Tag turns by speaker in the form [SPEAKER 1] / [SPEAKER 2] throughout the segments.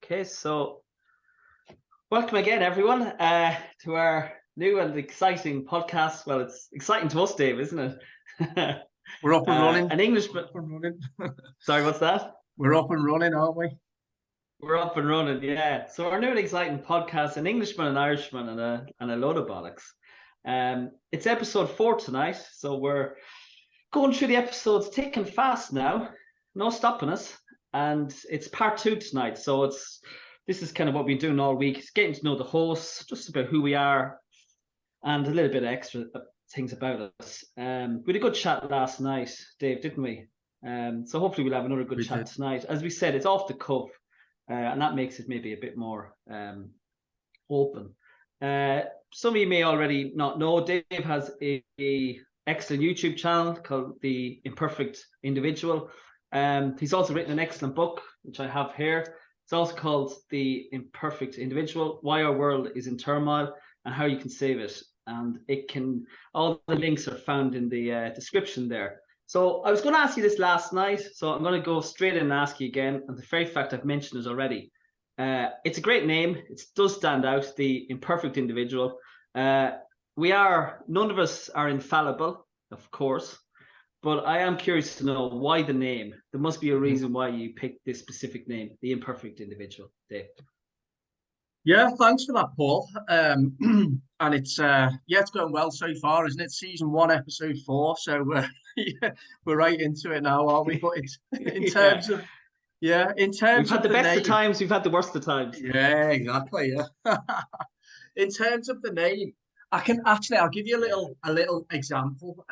[SPEAKER 1] Okay, so welcome again, everyone, to our new and exciting podcast. Well, it's exciting to us, Dave, isn't it?
[SPEAKER 2] We're up and running.
[SPEAKER 1] An Englishman.
[SPEAKER 2] Up and running.
[SPEAKER 1] Sorry, what's that?
[SPEAKER 2] We're up and running, aren't we?
[SPEAKER 1] We're up and running, yeah. So our new and exciting podcast, An Englishman, an Irishman, and a load of bollocks. It's episode 4 tonight, so we're going through the episodes thick and fast now. No stopping us. And it's part 2 tonight, so this is kind of what we've been doing all week. It's getting to know the hosts, just about who we are, and a little bit of extra things about us. We had a good chat last night, Dave, didn't we? So hopefully we'll have another good chat tonight. As we said, it's off the cuff, and that makes it maybe a bit more open. Some of you may already not know, Dave has a excellent YouTube channel called The Imperfect Individual. He's also written an excellent book, which I have here. It's also called The Imperfect Individual, Why Our World is in Turmoil and How You Can Save It. And all the links are found in the description there. So I was going to ask you this last night, so I'm going to go straight in and ask you again. And the very fact I've mentioned it already. It's a great name. It does stand out, The Imperfect Individual. None of us are infallible, of course. But I am curious to know why the name. There must be a reason why you picked this specific name, The Imperfect Individual, Dave.
[SPEAKER 2] Yeah, thanks for that, Paul. And it's going well so far, isn't it? Season 1, episode 4. So we're right into it now, aren't we? But it's in terms of
[SPEAKER 1] we've had the best of times, we've had the worst of times.
[SPEAKER 2] Yeah, exactly. Yeah. In terms of the name, I'll give you a little example,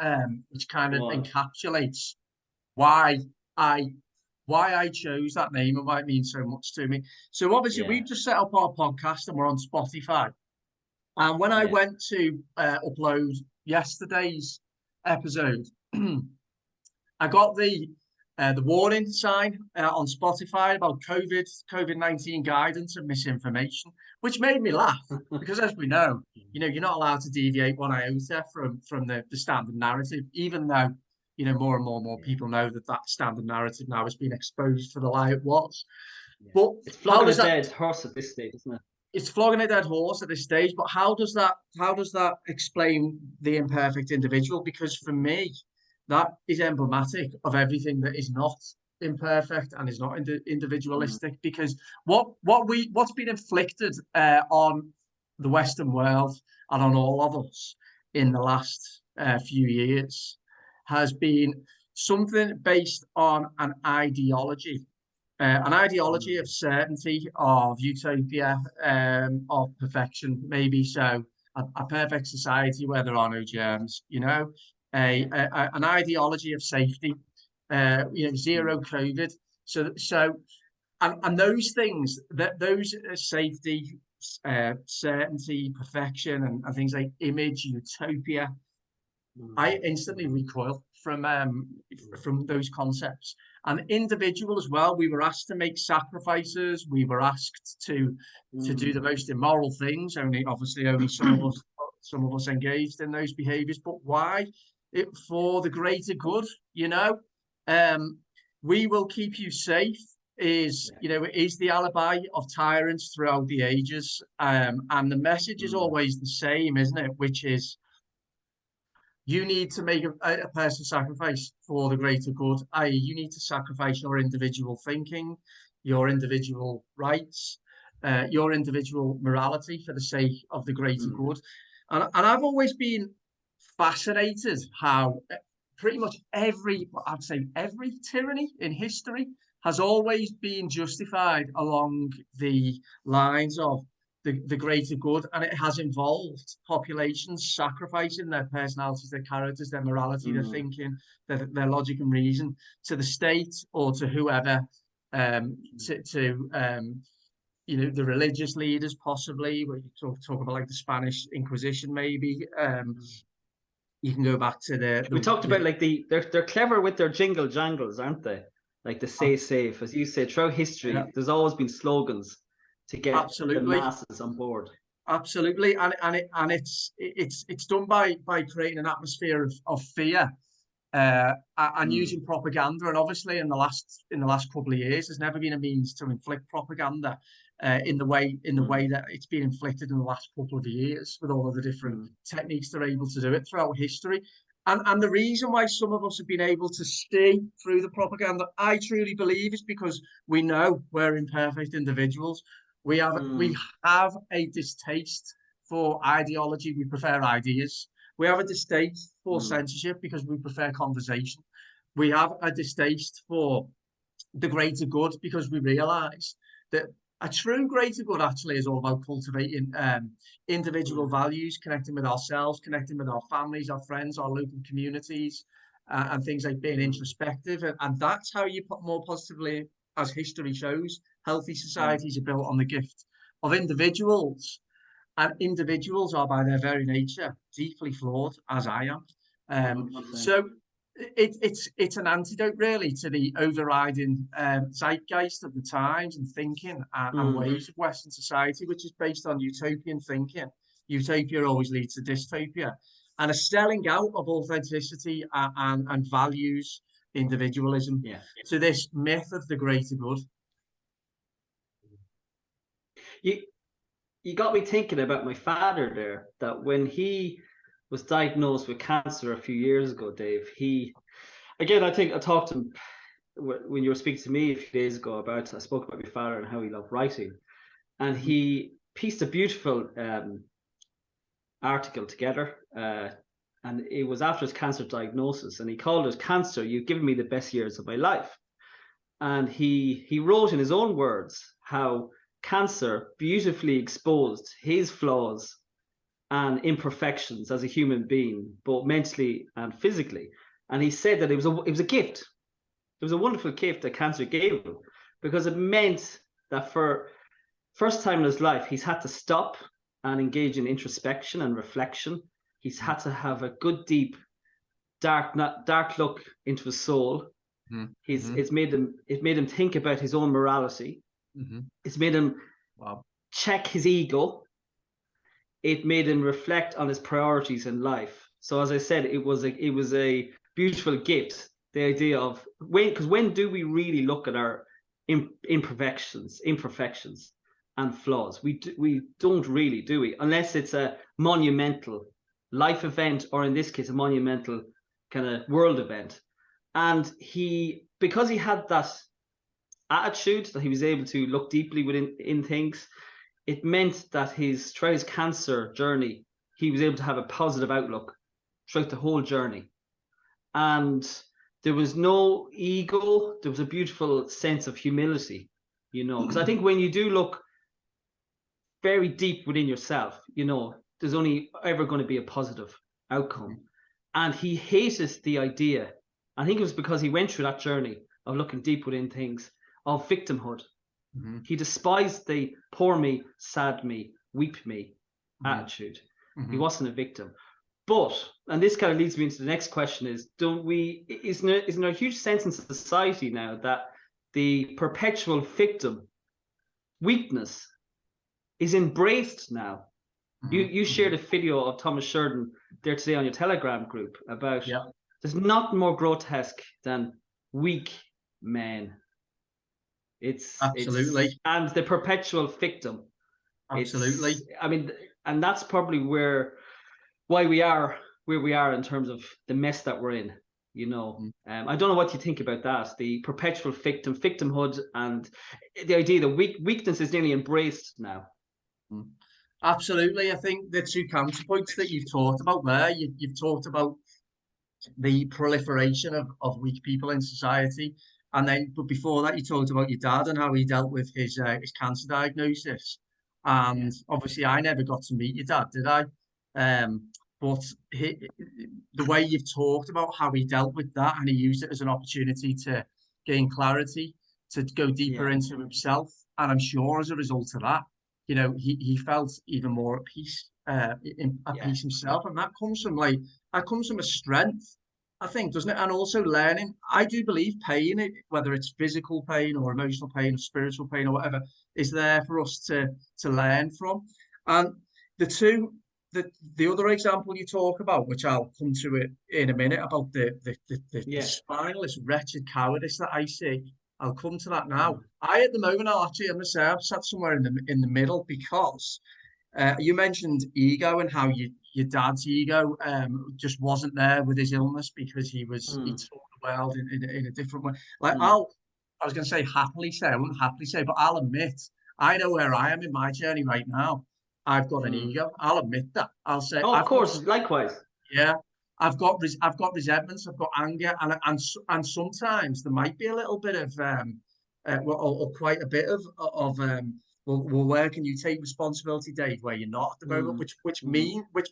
[SPEAKER 2] which kind of encapsulates why I chose that name and why it means so much to me. So obviously we've just set up our podcast and we're on Spotify. And when I went to upload yesterday's episode, I got the warning sign on Spotify about COVID-19 guidance and misinformation, which made me laugh because, as we know, you're not allowed to deviate one iota from the standard narrative, even though more and more people know that standard narrative now has been exposed for the lie it was. But
[SPEAKER 1] it's flogging a dead horse at this stage, isn't it?
[SPEAKER 2] It's flogging a dead horse at this stage. But how does that explain the imperfect individual? Because for me, that is emblematic of everything that is not imperfect and is not individualistic. Because what's been inflicted on the Western world and on all of us in the last few years has been something based on an ideology of certainty, of utopia, of perfection, maybe. So a perfect society where there are no germs, an ideology of safety, zero COVID. And those things, those safety, certainty, perfection, and things like image, utopia, I instantly recoil from those concepts. And individual as well, we were asked to make sacrifices. We were asked to do the most immoral things. Only some of us engaged in those behaviors. But why? For the greater good, we will keep you safe is the alibi of tyrants throughout the ages. And the message is always the same, isn't it? Which is, you need to make a personal sacrifice for the greater good, i.e. you need to sacrifice your individual thinking, your individual rights, your individual morality for the sake of the greater good. And I've always been fascinated how pretty much every tyranny in history has always been justified along the lines of the greater good, and it has involved populations sacrificing their personalities, their characters, their morality, their thinking, their logic and reason to the state or to whoever, the religious leaders possibly. Where you talk about like the Spanish Inquisition, maybe. You can go back to
[SPEAKER 1] we talked about like they're clever with their jingle jangles, aren't they? Like the say safe, as you said, throughout history, there's always been slogans to get the masses on board.
[SPEAKER 2] Absolutely, and it's done by creating an atmosphere of fear and using propaganda. And obviously, in the last couple of years, there's never been a means to inflict propaganda in the way that it's been inflicted in the last couple of years, with all of the different techniques they're able to do it throughout history. And the reason why some of us have been able to see through the propaganda, I truly believe, is because we know we're imperfect individuals. We have a distaste for ideology. We prefer ideas. We have a distaste for censorship because we prefer conversation. We have a distaste for the greater good because we realise that a true greater good actually is all about cultivating individual values, connecting with ourselves, connecting with our families, our friends, our local communities, and things like being introspective. And that's how you put more positively, as history shows, healthy societies are built on the gift of individuals. And individuals are, by their very nature, deeply flawed, as I am. So it's an antidote, really, to the overriding zeitgeist of the times and thinking and ways of Western society, which is based on utopian thinking. Utopia always leads to dystopia, and a selling out of authenticity and values individualism to this myth of the greater good.
[SPEAKER 1] You got me thinking about my father there, that when he was diagnosed with cancer a few years ago, Dave, I think I talked to him when you were speaking to me a few days ago I spoke about my father and how he loved writing. And he pieced a beautiful article together. And it was after his cancer diagnosis, and he called it "Cancer, You've Given Me the Best Years of My Life." And he wrote in his own words how cancer beautifully exposed his flaws and imperfections as a human being, both mentally and physically. And he said that it was a gift. It was a wonderful gift that cancer gave him, because it meant that for first time in his life, he's had to stop and engage in introspection and reflection. He's had to have a good, deep, dark look into his soul. It made him think about his own morality. It's made him check his ego. It made him reflect on his priorities in life. So, as I said, it was a beautiful gift. The idea of when do we really look at our imperfections, and flaws? We don't really, do we? Unless it's a monumental life event, or in this case, a monumental kind of world event. And because he had that attitude, that he was able to look deeply in things, it meant that throughout his cancer journey, he was able to have a positive outlook throughout the whole journey. And there was no ego. There was a beautiful sense of humility, because I think when you do look very deep within yourself, there's only ever going to be a positive outcome. And he hated the idea. I think it was because he went through that journey of looking deep within things, of victimhood. He despised the poor me, sad me, weep me attitude. He wasn't a victim. But, and this kind of leads me into the next question, is isn't there a huge sense in society now that the perpetual victim weakness is embraced now? You shared a video of Thomas Sheridan there today on your Telegram group about there's nothing more grotesque than weak men.
[SPEAKER 2] Absolutely.
[SPEAKER 1] And the perpetual victim.
[SPEAKER 2] Absolutely.
[SPEAKER 1] And that's probably why we are where we are in terms of the mess that we're in. I don't know what you think about that, the perpetual victimhood, and the idea that weakness is nearly embraced now.
[SPEAKER 2] Absolutely. I think the two counterpoints that you've talked about there, you've talked about the proliferation of weak people in society. But before that, you talked about your dad and how he dealt with his cancer diagnosis. And obviously, I never got to meet your dad, did I? But the way you've talked about how he dealt with that, and he used it as an opportunity to gain clarity, to go deeper into himself. And I'm sure as a result of that, he felt even more at peace, peace himself. And that comes from a strength, I think, doesn't it? And also learning. I do believe pain, whether it's physical pain or emotional pain or spiritual pain or whatever, is there for us to learn from. And the two the other example you talk about, which I'll come to it in a minute, about the spineless, wretched cowardice that I see. I'll come to that now. At the moment, I'm going to say I've sat somewhere in the middle, because you mentioned ego and how your dad's ego just wasn't there with his illness, because he saw the world in a different way. Like I was going to say happily say, I wouldn't happily say, but I'll admit, I know where I am in my journey right now. I've got an ego. I'll admit that. I'll say,
[SPEAKER 1] of course, likewise.
[SPEAKER 2] Yeah, I've got resentments. I've got anger, and sometimes there might be a little bit of or quite a bit of well, where can you take responsibility, Dave, where you're not at the moment, which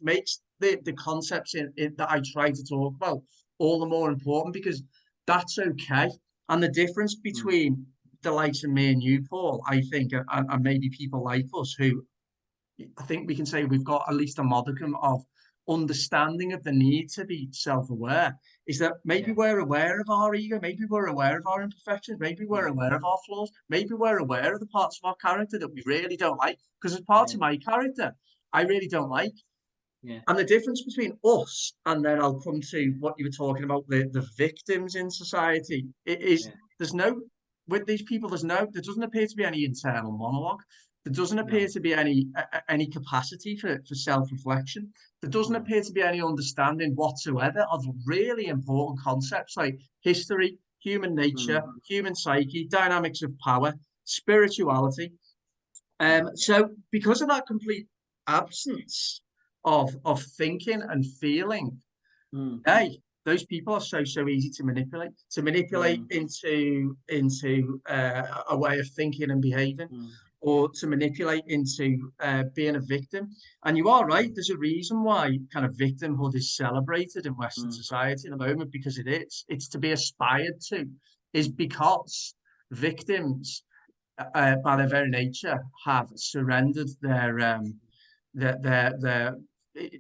[SPEAKER 2] makes the concepts that I try to talk about all the more important, because that's okay. And the difference between the likes of me and you, Paul, I think, and maybe people like us, who I think we can say we've got at least a modicum of understanding of the need to be self-aware, is that maybe we're aware of our ego, maybe we're aware of our imperfections, maybe we're aware of our flaws, maybe we're aware of the parts of our character that we really don't like, because there's parts of my character I really don't like. And the difference between us, and then I'll come to what you were talking about, the victims in society, is with these people, there doesn't appear to be any internal monologue. There doesn't appear to be any capacity for self-reflection. There doesn't appear to be any understanding whatsoever of really important concepts like history, human nature, human psyche, dynamics of power, spirituality. So because of that complete absence of thinking and feeling, those people are so easy to manipulate into a way of thinking and behaving, or to manipulate into being a victim. And you are right, there's a reason why kind of victimhood is celebrated in Western society at the moment, because it's to be aspired to, is because victims by their very nature have surrendered their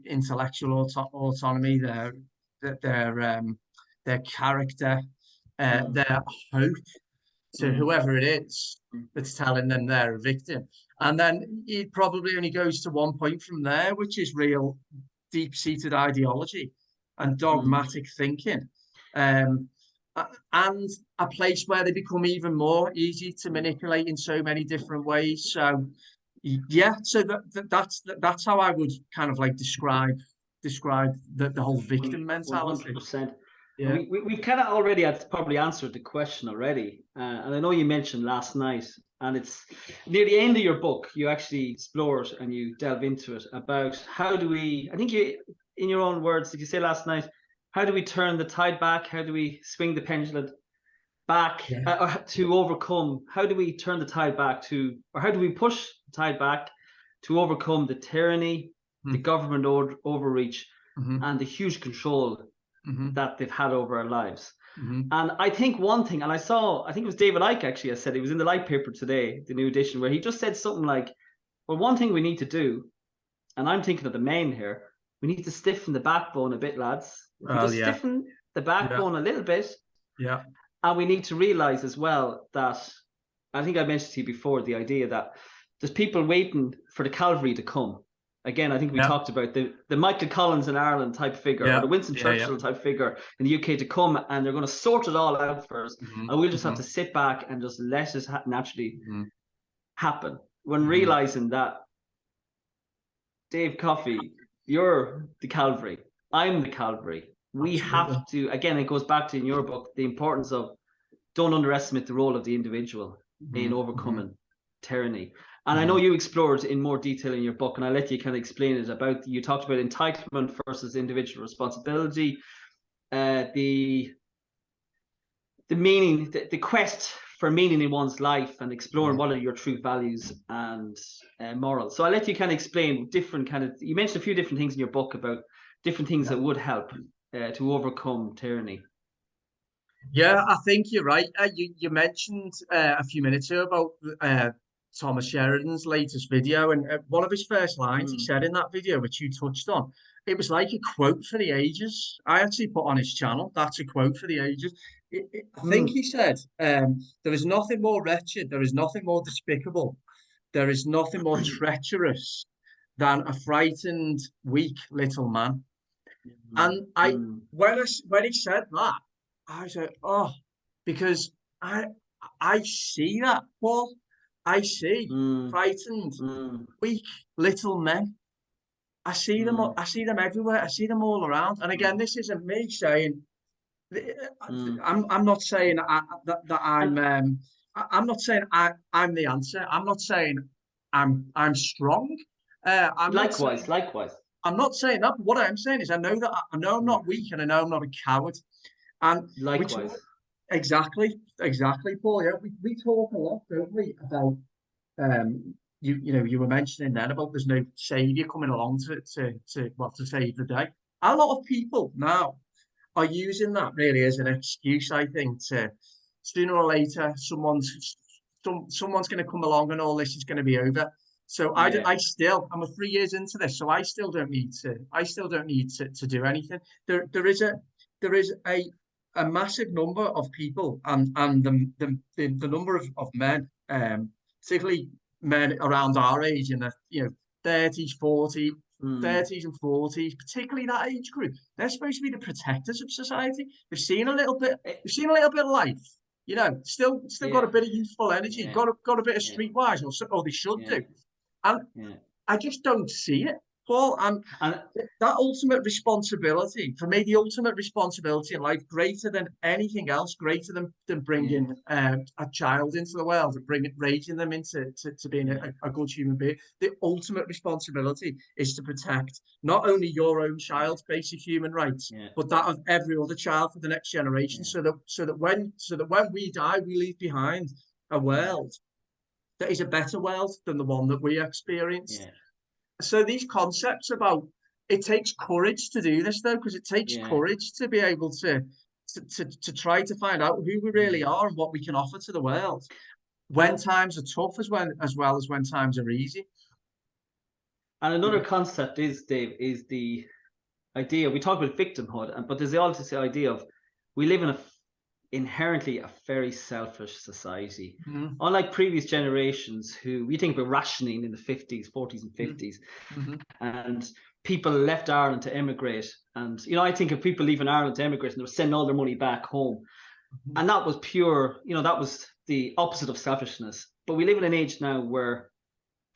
[SPEAKER 2] intellectual autonomy, their character, their hope to whoever it is that's telling them they're a victim. And then it probably only goes to one point from there, which is real deep-seated ideology and dogmatic thinking, and a place where they become even more easy to manipulate in so many different ways. So yeah, so that's how I would kind of like describe the whole victim mentality.
[SPEAKER 1] 100%.
[SPEAKER 2] Yeah.
[SPEAKER 1] We kind of already had probably answered the question already, and I know you mentioned last night, and it's near the end of your book, you actually explore it and you delve into it about how do we, I think you, in your own words, did you say last night, how do we turn the tide back? How do we swing the pendulum back to overcome? How do we turn the tide back to, or how do we push the tide back to overcome the tyranny, the government overreach, and the huge control that they've had over our lives? And I think one thing, and I think it was David Icke actually, I said, it was in the Light paper today, the new edition, where he just said something like, well, one thing we need to do, and I'm thinking of the men here, we need to stiffen the backbone a bit, lads. Stiffen the backbone a little bit. Yeah. And we need to realize as well that, I think I mentioned to you before, the idea that there's people waiting for the cavalry to come. Again, I think we talked about the Michael Collins in Ireland type figure, or the Winston Churchill type figure in the UK to come, and they're going to sort it all out for us. And we'll just have to sit back and just let it naturally happen. When realizing that, Dave Coffey, you're the cavalry, I'm the cavalry. We have to, again, it goes back to, in your book, the importance of don't underestimate the role of the individual in overcoming tyranny. And I know you explored in more detail in your book, and I'll let you kind of explain it about, you talked about entitlement versus individual responsibility, the meaning, the quest for meaning in one's life, and exploring what are your true values and morals. So I'll let you kind of explain different kind of, you mentioned a few different things in your book about different things that would help to overcome tyranny.
[SPEAKER 2] Yeah, I think you're right. You mentioned a few minutes ago about Thomas Sheridan's latest video, and one of his first lines he said in that video, which you touched on, it was like a quote for the ages. I actually put on his channel, that's a quote for the ages. I think he said, there is nothing more wretched, there is nothing more despicable, there is nothing more treacherous than a frightened, weak little man. And when he said that, I said, oh, because I see that, Paul. I see frightened, weak little men. I see them. I see them everywhere. I see them all around. And again, this isn't me saying. I'm not saying that I'm not saying I'm the answer. I'm not saying I'm strong.
[SPEAKER 1] Likewise.
[SPEAKER 2] I'm not saying that. But what I'm saying is I know I'm not weak, and I know I'm not a coward. And
[SPEAKER 1] likewise.
[SPEAKER 2] Exactly, Paul. Yeah, we talk a lot, don't we, about you were mentioning then about there's no savior coming along to save the day. A lot of people now are using that really as an excuse, I think, to sooner or later someone's going to come along and all this is going to be over. So I'm 3 years into this, so I still don't need to do anything. There is a massive number of people and the number of men, particularly men around our age in the 30s, 40s, 30s and 40s, particularly that age group. They're supposed to be the protectors of society. They've seen a little bit of life, still got a bit of youthful energy, got a bit of streetwise, or they should do. And I just don't see it, Paul. And that ultimate responsibility, for me, the ultimate responsibility in life, greater than anything else, greater than bringing a child into the world and raising them into being a good human being. The ultimate responsibility is to protect not only your own child's basic human rights, but that of every other child for the next generation. So that when we die, we leave behind a world that is a better world than the one that we experienced. So these concepts about it takes courage to do this, though, because it takes courage to be able to try to find out who we really are and what we can offer to the world when times are tough, as well as when times are easy.
[SPEAKER 1] And another concept is, Dave, is the idea, we talk about victimhood, but there's also the idea of we live in inherently a very selfish society. Unlike previous generations who we think were rationing in the 50s, 40s and 50s, and people left Ireland to emigrate. And, I think of people leaving Ireland to emigrate and they were sending all their money back home. And that was pure, that was the opposite of selfishness. But we live in an age now where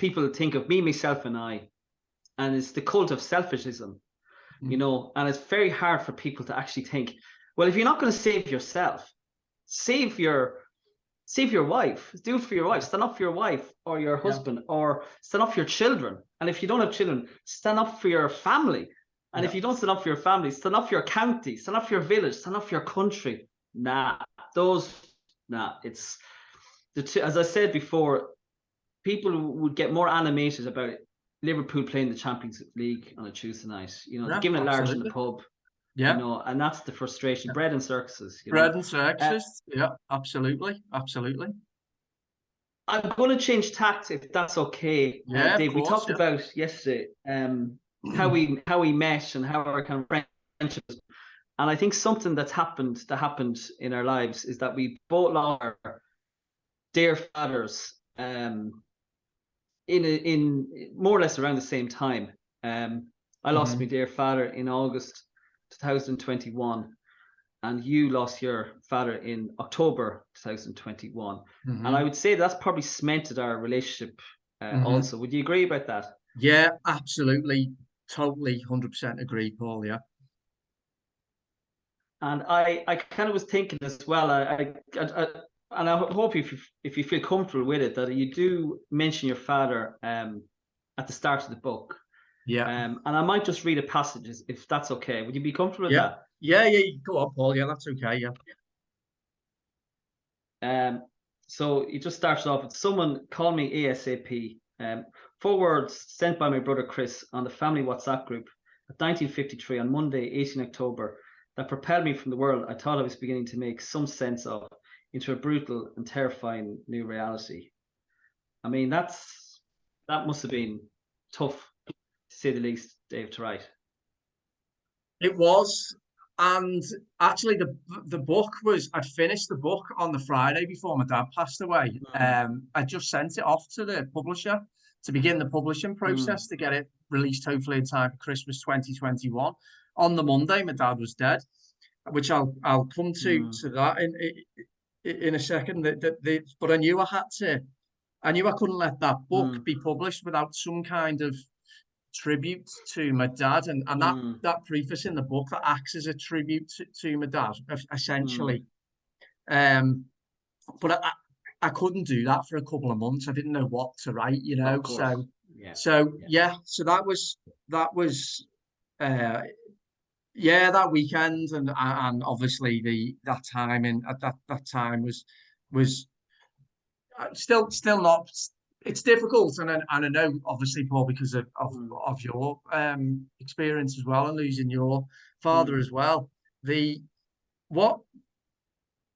[SPEAKER 1] people think of me, myself, and I, and it's the cult of selfishism, and it's very hard for people to actually think, well, if you're not going to save yourself, save your wife. Do it for your wife. Stand up for your wife or your husband, or stand up for your children. And if you don't have children, stand up for your family. And if you don't stand up for your family, stand up for your county, stand up for your village, stand up for your country. It's as I said before, people would get more animated about Liverpool playing the Champions League on a Tuesday night, giving it large in the pub. And that's the frustration. Bread and circuses.
[SPEAKER 2] Bread and circuses. Absolutely.
[SPEAKER 1] I'm going to change tact if that's okay. Dave, we talked about yesterday how we met and how our kind of friendships. And I think something that happened in our lives is that we both lost our dear fathers in more or less around the same time. I lost my dear father in August 2021, and you lost your father in October 2021. And I would say that's probably cemented our relationship also. Would you agree about that?
[SPEAKER 2] Yeah, absolutely. Totally 100% agree, Paul. Yeah.
[SPEAKER 1] And I kind of was thinking as well, and I hope if you feel comfortable with it, that you do mention your father at the start of the book. And I might just read a passage if that's okay. Would you be comfortable with that?
[SPEAKER 2] Yeah, go on, Paul. Yeah, that's okay.
[SPEAKER 1] So it just starts off with, someone call me ASAP. 4 words sent by my brother Chris on the family WhatsApp group at 1953 on Monday, 18 October, that propelled me from the world I thought I was beginning to make some sense of into a brutal and terrifying new reality. I mean, that must have been tough, to say the least, Dave, to write.
[SPEAKER 2] It was. And actually, the book I'd finished the book on the Friday before my dad passed away. I just sent it off to the publisher to begin the publishing process to get it released hopefully in time for Christmas 2021. On the Monday, my dad was dead, which I'll come to that in a second. But I knew I knew I couldn't let that book be published without some kind of tribute to my dad, and that preface in the book that acts as a tribute to my dad, essentially. But I couldn't do that for a couple of months. I didn't know what to write, you know. So that was that weekend, and obviously that time at that time was still not. It's difficult, and I know, obviously, Paul, because of your experience as well, and losing your father as well.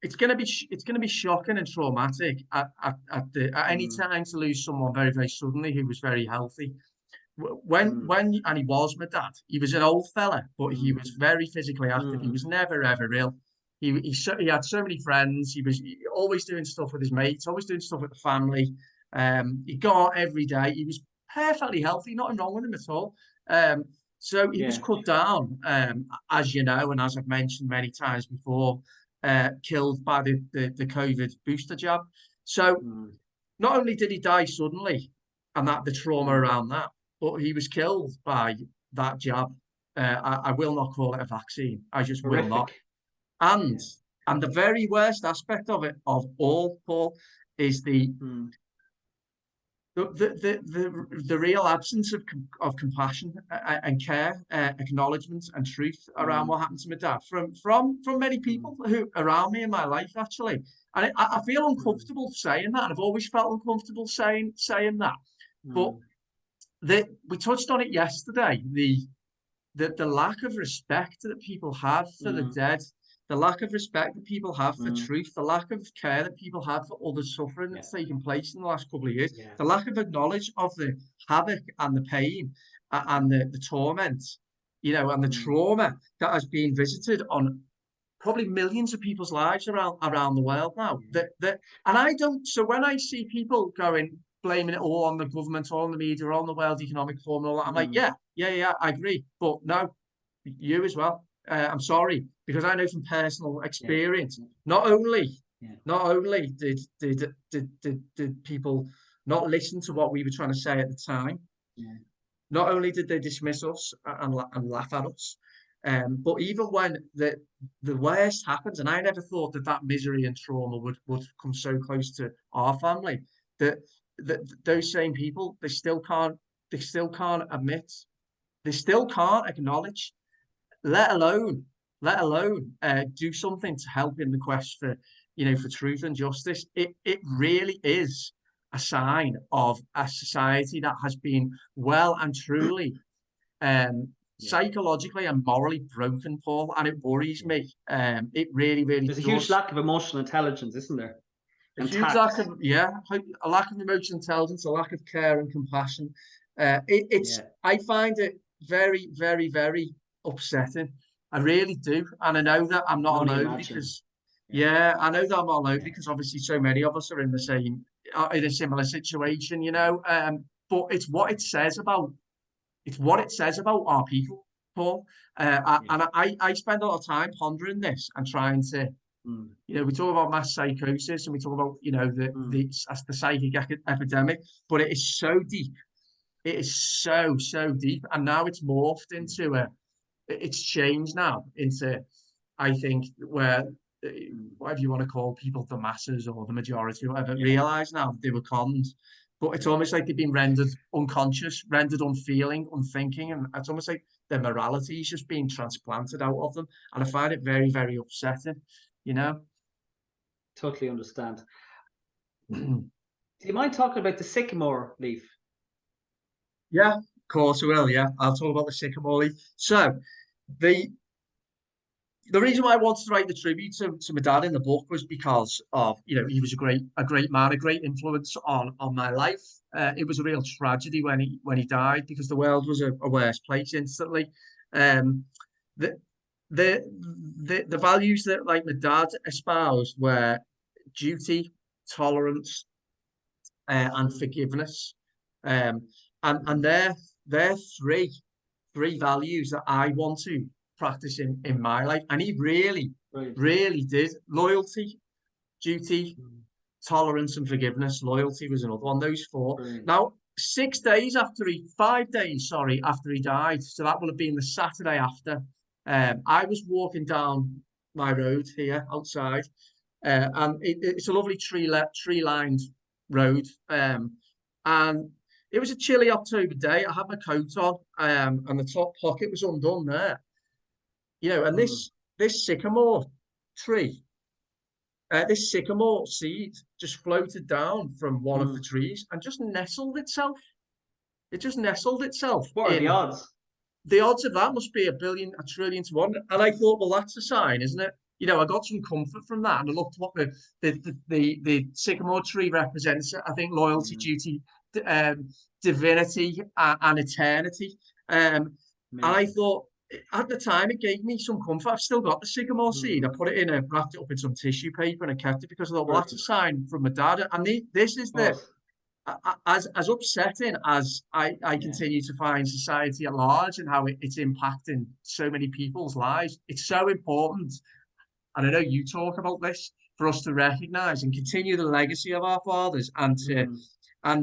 [SPEAKER 2] It's going to be shocking and traumatic at any time to lose someone very, very suddenly who was very healthy. And he was my dad. He was an old fella, but he was very physically active. He was never ever ill. He had so many friends. He was always doing stuff with his mates, always doing stuff with the family. He'd go out every day. He was perfectly healthy, nothing wrong with him at all. So he was cut down, as you know, and as I've mentioned many times before, killed by the COVID booster jab. So not only did he die suddenly, and that the trauma around that, but he was killed by that jab. I will not call it a vaccine. I just will not. And the very worst aspect of it, of all, Paul, is the real absence of compassion and care, acknowledgement and truth around what happened to my dad from many people who around me in my life, actually. And I feel uncomfortable saying that. And I've always felt uncomfortable saying that. But we touched on it yesterday. The lack of respect that people have for the dead, the lack of respect that people have for truth, the lack of care that people have for other suffering that's taken place in the last couple of years, the lack of acknowledge of the havoc and the pain and the torment, you know, and the trauma that has been visited on probably millions of people's lives around the world now. And I don't. So when I see people blaming it all on the government, all on the media, all on the World Economic Forum, and all that, I'm like, yeah, I agree, but no, you as well. I'm sorry, because I know from personal experience, not only did people not listen to what we were trying to say at the time, not only did they dismiss us and laugh at us, but even when the worst happens, and I never thought that misery and trauma would come so close to our family, that those same people, they still can't admit, they still can't acknowledge, let alone do something to help in the quest for truth and justice. It really is a sign of a society that has been well and truly psychologically and morally broken, Paul, and it worries me. It really
[SPEAKER 1] There's a huge lack of emotional intelligence, isn't there?
[SPEAKER 2] A huge lack of a lack of emotional intelligence, a lack of care and compassion. I find it very, very, very upsetting. I really do, and I know that I'm not alone because I know that I'm not alone because obviously so many of us are in a similar situation, you know. But it's what it says about our people, Paul. And I spend a lot of time pondering this and trying to, we talk about mass psychosis and we talk about, the psychic epidemic, but it is so deep. It is so deep, and now it's morphed into it's changed now into, I think, where whatever you want to call people, the masses or the majority, or whatever, realize now they were conned. But it's almost like they've been rendered unconscious, rendered unfeeling, unthinking, and it's almost like their morality is just being transplanted out of them. And I find it very, very upsetting, you know?
[SPEAKER 1] Totally understand. Do you mind talking about the sycamore leaf?
[SPEAKER 2] Yeah, of course I will, yeah. I'll talk about the sycamore leaf. So, the reason why I wanted to write the tribute to my dad in the book was because of, he was a great man, a great influence on my life. It was a real tragedy when he died, because the world was a worse place instantly. The values that, like, my dad espoused were duty, tolerance, and forgiveness. And they're three values that I want to practice in my life. And he really, really did. Loyalty, duty, tolerance, and forgiveness. Loyalty was another one, those four.
[SPEAKER 1] Brilliant.
[SPEAKER 2] Now, 5 days, sorry, after he died, so that will have been the Saturday after, I was walking down my road here outside, and it's a lovely tree-lined road, and it was a chilly October day. I had my coat on, and the top pocket was undone there. You know, and this sycamore tree, this sycamore seed just floated down from one of the trees and just nestled itself. It just nestled itself.
[SPEAKER 1] What are the odds?
[SPEAKER 2] The odds of that must be a trillion to one. And I thought, well, that's a sign, isn't it? You know, I got some comfort from that, and I looked what the sycamore tree represents. I think loyalty, duty, divinity, and eternity. And I thought, at the time, it gave me some comfort. I've still got the sycamore seed. I put it wrapped it up in some tissue paper, and I kept it because I thought, well, that's a sign from my dad. And this is as upsetting as I continue to find society at large and how it's impacting so many people's lives. It's so important, and I know you talk about this, for us to recognise and continue the legacy of our fathers, and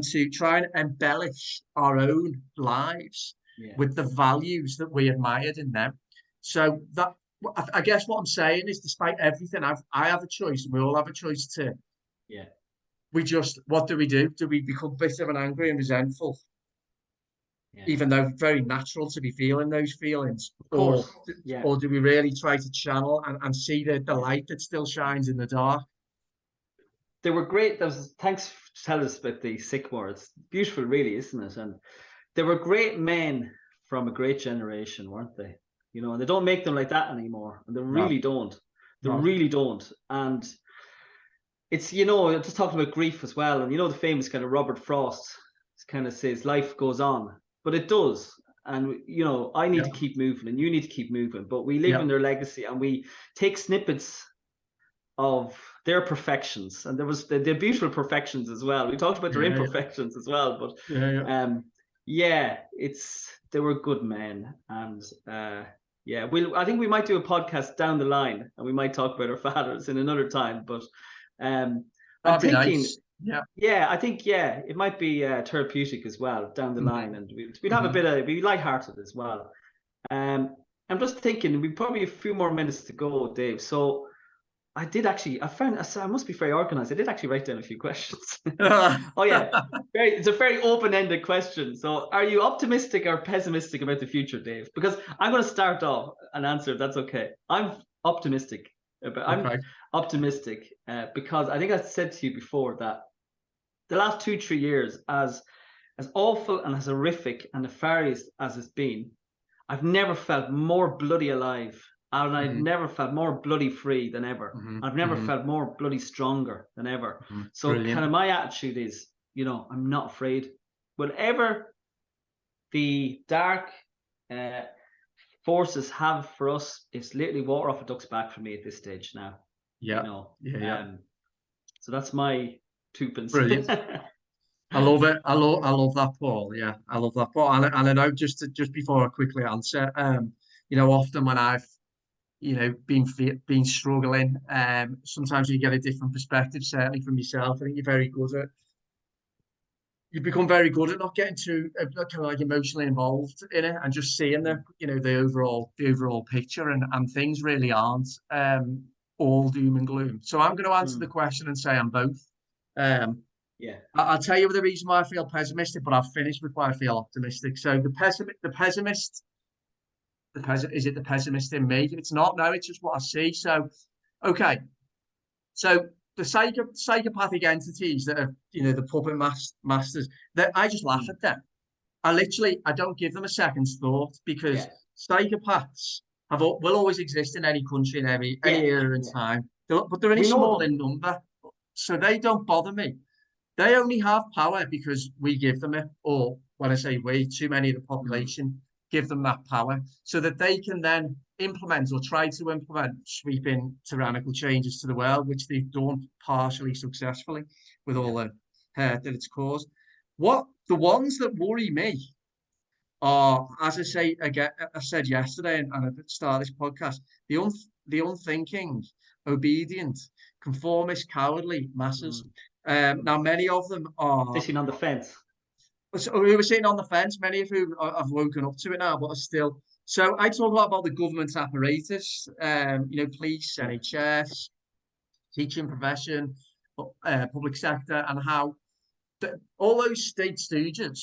[SPEAKER 2] to try and embellish our own lives with the values that we admired in them. So that, I guess what I'm saying is, despite everything, I have a choice, and we all have a choice to.
[SPEAKER 1] Yeah.
[SPEAKER 2] What do we do? Do we become bitter and angry and resentful? Even though very natural to be feeling those feelings, or do we really try to channel and see the light that still shines in the dark?
[SPEAKER 1] They were great. Thanks for telling us about the sycamore. It's beautiful, really, isn't it? And they were great men from a great generation, weren't they? You know, and they don't make them like that anymore. And they really don't. They really don't. And it's, you know, just talking about grief as well. And, you know, the famous kind of Robert Frost kind of says life goes on, but it does. And, you know, I need to keep moving and you need to keep moving, but we live in their legacy, and we take snippets of their perfections. And there was the beautiful perfections as well. We talked about their imperfections as well, but they were good men. And I think we might do a podcast down the line, and we might talk about our fathers in another time, but I'm thinking,
[SPEAKER 2] nice.
[SPEAKER 1] I think it might be therapeutic as well down the line, and we'd have a bit of, be lighthearted as well. I'm just thinking we've probably a few more minutes to go, Dave. So I must be very organized. I did actually write down a few questions. It's a very open-ended question. So are you optimistic or pessimistic about the future, Dave? Because I'm going to start off and answer if that's okay. I'm optimistic. I'm optimistic because I think I said to you before that the last 2-3 years, as awful and as horrific and nefarious as it's been, I've never felt more bloody alive, and I've never felt more bloody free than ever. I've never felt more bloody stronger than ever. So kind of my attitude is, you know, I'm not afraid. Whatever the dark forces have for us, it's literally water off a duck's back for me at this stage now. You know? So that's my 2 pence.
[SPEAKER 2] Brilliant. I love it. I love that, Paul. Yeah, I love that, Paul. And I know, just before I quickly answer, you know, often when I've, you know, been struggling, sometimes you get a different perspective, certainly from yourself. I think you become very good at not getting too kind of like emotionally involved in it, and just seeing the overall picture, and things really aren't all doom and gloom. So I'm going to answer the question and say I'm both. I'll tell you the reason why I feel pessimistic, but I'll finish with why I feel optimistic. So the pessimist, is it the pessimist in me? It's not. No, it's just what I see. So, okay. So the psychopathic entities that are, you know, the puppet masters, that I just laugh at them. I don't give them a second's thought, because psychopaths will always exist in any country, in any era in time. But they're only small in number, so they don't bother me. They only have power because we give them it, or when I say we, too many of the population give them that power, so that they can then implement or try to implement sweeping tyrannical changes to the world, which they've done partially successfully with all the hurt that it's caused. The ones that worry me are, as I say again, I said yesterday, and at the start of this podcast, the unthinking, obedient, conformist, cowardly masses. Now, many of them are
[SPEAKER 1] Sitting on the fence.
[SPEAKER 2] so we were sitting on the fence, many of whom have woken up to it now, but are still. So I talk a lot about the government apparatus, police, NHS, teaching profession, public sector, and how all those state stooges,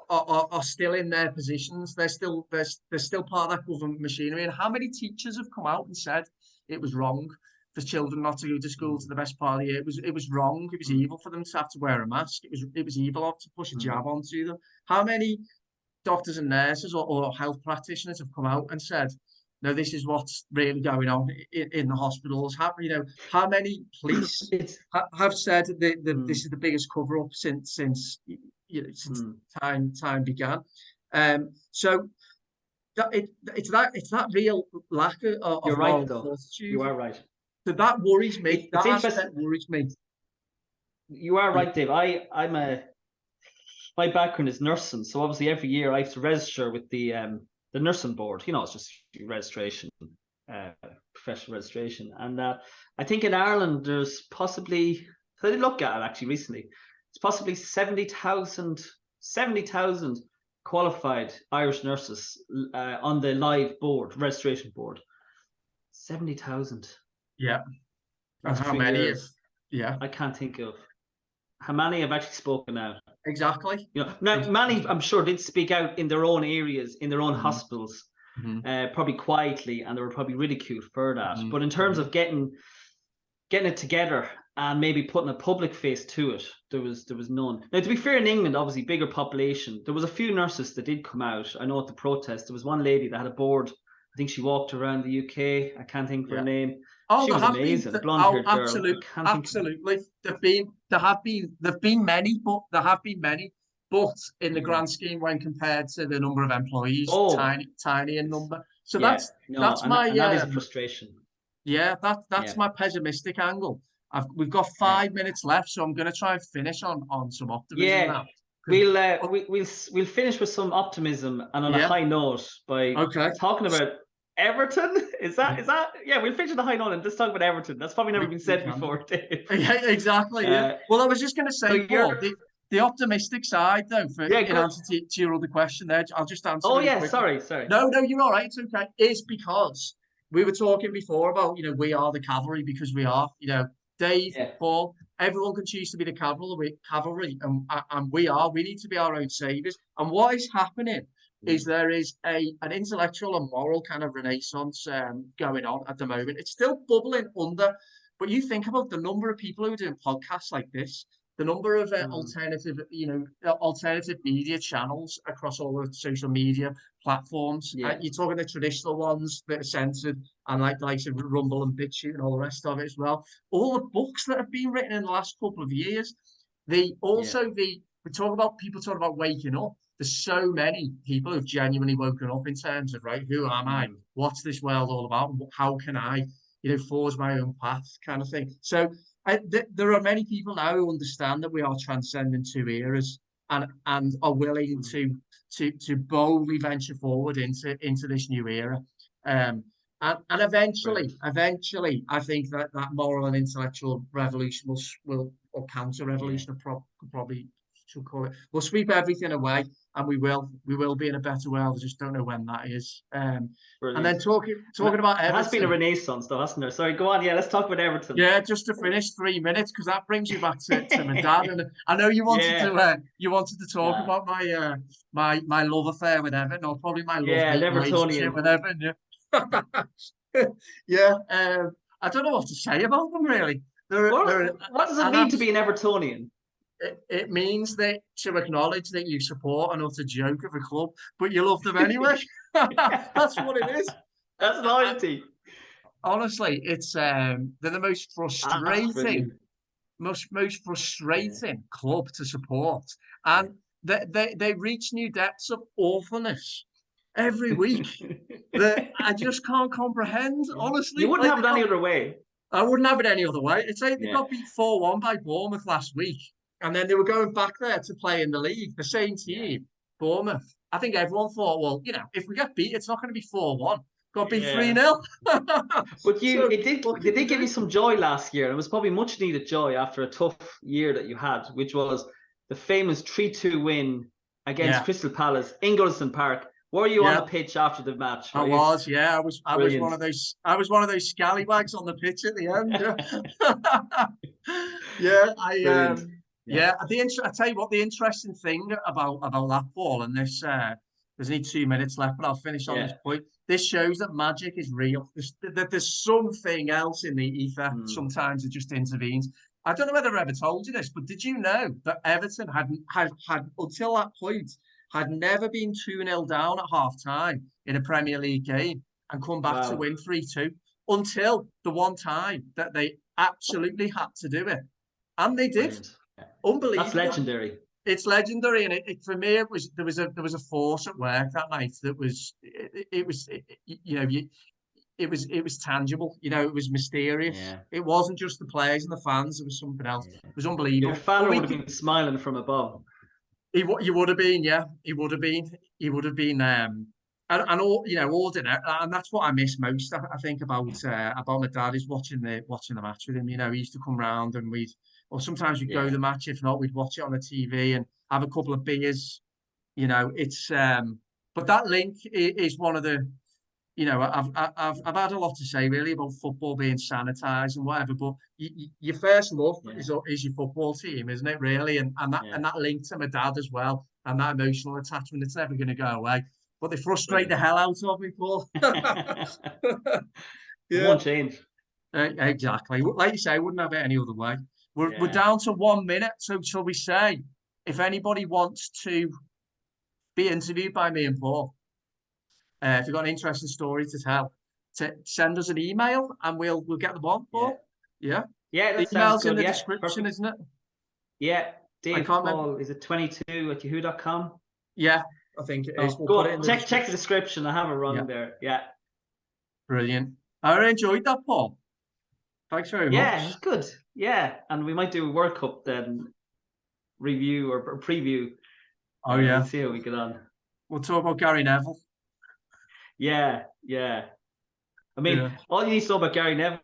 [SPEAKER 2] are still in their positions. They're still part of that government machinery. And how many teachers have come out and said it was wrong for children not to go to school to the best part of the year? It was wrong. It was evil for them to have to wear a mask. It was evil to push a jab onto them. How many doctors and nurses or health practitioners have come out and said, no, this is what's really going on in the hospitals? How many police have said that this is the biggest cover up since time began? So it's that real lack of
[SPEAKER 1] You're right, though.
[SPEAKER 2] fortitude.
[SPEAKER 1] You are right.
[SPEAKER 2] So that worries me.
[SPEAKER 1] It's interesting.
[SPEAKER 2] Worries me.
[SPEAKER 1] You are right, Dave. My background is nursing, so obviously every year I have to register with the nursing board. It's just registration, professional registration. And I think in Ireland there's possibly, I did look at it actually recently, it's possibly 70,000 qualified Irish nurses on the live board, registration board. 70,000.
[SPEAKER 2] Yeah. And how many?
[SPEAKER 1] I can't think of how many have actually spoken out.
[SPEAKER 2] Exactly.
[SPEAKER 1] Now many I'm sure did speak out in their own areas, in their own hospitals, probably quietly, and they were probably ridiculed for that. But in terms of getting it together and maybe putting a public face to it, there was none. Now, to be fair, in England, obviously bigger population, there was a few nurses that did come out. I know at the protest there was one lady that had a board. I think she walked around the UK. I can't think of her name.
[SPEAKER 2] Oh,
[SPEAKER 1] she was amazing. Blonde-haired girl.
[SPEAKER 2] Absolutely. There've been many, but in the grand scheme, when compared to the number of employees, tiny in number. So that is
[SPEAKER 1] a frustration.
[SPEAKER 2] Yeah, that's my pessimistic angle. We've got 5 minutes left, so I'm going to try and finish on some optimism now.
[SPEAKER 1] We'll finish with some optimism and on a high note by talking about Everton. Is that we'll finish on a high note and just talk about Everton. That's probably never been said before, Dave.
[SPEAKER 2] Yeah, exactly. Well, I was just going to say, Paul, the optimistic side, though, in answer to your other question there, I'll just answer.
[SPEAKER 1] Oh yeah, sorry.
[SPEAKER 2] No, you're all right. It's okay. It's because we were talking before about we are the cavalry because we are. Dave, Paul, everyone can choose to be the cavalry, and we are. We need to be our own saviors. And what is happening is there is an intellectual and moral kind of renaissance going on at the moment. It's still bubbling under, but you think about the number of people who are doing podcasts like this, the number of alternative media channels across all the social media platforms. You're talking the traditional ones that are censored, and like the likes of Rumble and BitChute and all the rest of it as well. All the books that have been written in the last couple of years. We talk about waking up. There's so many people who've genuinely woken up in terms of, right, who am I? What's this world all about? How can I, forge my own path, kind of thing. So there are many people now who understand that we are transcending two eras and are willing to boldly venture forward into this new era. And eventually, I think that moral and intellectual revolution will or counter-revolution, probably should call it, will sweep everything away, and we will be in a better world. I just don't know when that is. And then talking about Everton.
[SPEAKER 1] It has been a renaissance, though, hasn't there? Sorry, go on. Yeah, let's talk about Everton.
[SPEAKER 2] Yeah, just to finish 3 minutes, because that brings you back to my dad. And I know you wanted to talk about my love affair with Everton, or probably my relationship with Everton. Yeah. I don't know what to say about them, really.
[SPEAKER 1] What does it mean to be an Evertonian?
[SPEAKER 2] It means that to acknowledge that you support an utter joke of a club, but you love them anyway. That's what it is.
[SPEAKER 1] That's loyalty.
[SPEAKER 2] Honestly, it's they're the most frustrating club to support, and they reach new depths of awfulness every week that I just can't comprehend. Honestly,
[SPEAKER 1] you wouldn't have it any other way.
[SPEAKER 2] I wouldn't have it any other way. It's like they got beat 4-1 by Bournemouth last week. And then they were going back there to play in the league, the same team, Bournemouth, I think everyone thought, well, you know, if we get beat, it's not going to be 4-1. Got beat
[SPEAKER 1] Yeah.
[SPEAKER 2] 3-0.
[SPEAKER 1] But
[SPEAKER 2] So,
[SPEAKER 1] it
[SPEAKER 2] what can
[SPEAKER 1] did
[SPEAKER 2] you
[SPEAKER 1] give
[SPEAKER 2] do?
[SPEAKER 1] you some joy last year. And it was probably much needed joy after a tough year that you had, which was the famous 3-2 win against
[SPEAKER 2] Yeah,
[SPEAKER 1] Crystal Palace, Ingleson Park. Were you on the
[SPEAKER 2] yeah.
[SPEAKER 1] pitch after the match?
[SPEAKER 2] I
[SPEAKER 1] Were you
[SPEAKER 2] was, yeah, I was one
[SPEAKER 1] brilliant?
[SPEAKER 2] of those, I was one of those scallywags on the pitch at the end. Yeah,
[SPEAKER 1] Brilliant. Yeah.
[SPEAKER 2] yeah. I tell you what, the interesting thing about that ball, and this, there's only 2 minutes left, but I'll finish on this
[SPEAKER 1] Yeah.
[SPEAKER 2] point. This shows that magic is real. That there's something else in the ether.
[SPEAKER 1] Mm.
[SPEAKER 2] Sometimes it just intervenes. I don't know whether I ever told you this, but did you know that Everton had until that point had never been 2-0 down at half time in a Premier League game and come back to
[SPEAKER 1] Wow.
[SPEAKER 2] win 3-2 until the one time that they absolutely had to do it. And they did.
[SPEAKER 1] Brilliant. Yeah. That's
[SPEAKER 2] Unbelievable.
[SPEAKER 1] legendary.
[SPEAKER 2] It's legendary, and for me, it was there was a force at work that night that was you know it was tangible. You know, it was mysterious.
[SPEAKER 1] Yeah.
[SPEAKER 2] It wasn't just the players and the fans. It was something else.
[SPEAKER 1] Yeah.
[SPEAKER 2] It was
[SPEAKER 1] Your
[SPEAKER 2] unbelievable. But
[SPEAKER 1] father would
[SPEAKER 2] we
[SPEAKER 1] have been smiling from above.
[SPEAKER 2] he would have been, yeah, he would have been. He would have been. And all you know, all dinner, and that's what I miss most. I think about my dad is watching the match with him. You know, he used to come round and or sometimes we'd go to
[SPEAKER 1] Yeah.
[SPEAKER 2] the match. If not, we'd watch it on the TV and have a couple of beers. You know, it's but that link is one of the. You know, I've had a lot to say really about football being sanitized and whatever, but your first love
[SPEAKER 1] Yeah.
[SPEAKER 2] is your football team, isn't it? Really,
[SPEAKER 1] Yeah.
[SPEAKER 2] and that link to my dad as well, and that emotional attachment, it's never going to go away. But they frustrate the
[SPEAKER 1] Brilliant.
[SPEAKER 2] hell out of me, Paul.
[SPEAKER 1] It
[SPEAKER 2] Yeah,
[SPEAKER 1] won't change.
[SPEAKER 2] exactly. Like you say, I wouldn't have it any other way. We're
[SPEAKER 1] Yeah.
[SPEAKER 2] down to 1 minute, so shall we say, if anybody wants to be interviewed by me and Paul, if you've got an interesting story to tell, to send us an email and we'll get them on,
[SPEAKER 1] Yeah.
[SPEAKER 2] Paul. Yeah.
[SPEAKER 1] Yeah,
[SPEAKER 2] The
[SPEAKER 1] that sounds
[SPEAKER 2] email's in
[SPEAKER 1] good.
[SPEAKER 2] the
[SPEAKER 1] Yeah.
[SPEAKER 2] description,
[SPEAKER 1] Perfect.
[SPEAKER 2] isn't it?
[SPEAKER 1] Yeah.
[SPEAKER 2] I
[SPEAKER 1] Dave
[SPEAKER 2] can't remember.
[SPEAKER 1] Paul, is it 22@yahoo.com?
[SPEAKER 2] Yeah, I think it is.
[SPEAKER 1] Oh,
[SPEAKER 2] We'll
[SPEAKER 1] go
[SPEAKER 2] put it in
[SPEAKER 1] on.
[SPEAKER 2] the
[SPEAKER 1] Check the
[SPEAKER 2] description.
[SPEAKER 1] description. I have it
[SPEAKER 2] Yeah,
[SPEAKER 1] wrong there. Yeah.
[SPEAKER 2] brilliant. I really enjoyed that, Paul. Thanks very
[SPEAKER 1] Yeah, it was
[SPEAKER 2] much.
[SPEAKER 1] good. Yeah. And we might do a World Cup then review or preview.
[SPEAKER 2] Oh,
[SPEAKER 1] We'll
[SPEAKER 2] yeah.
[SPEAKER 1] see how we get on.
[SPEAKER 2] We'll talk about Gary Neville.
[SPEAKER 1] Yeah. Yeah. I mean,
[SPEAKER 2] Yeah.
[SPEAKER 1] all you need to know about Gary Neville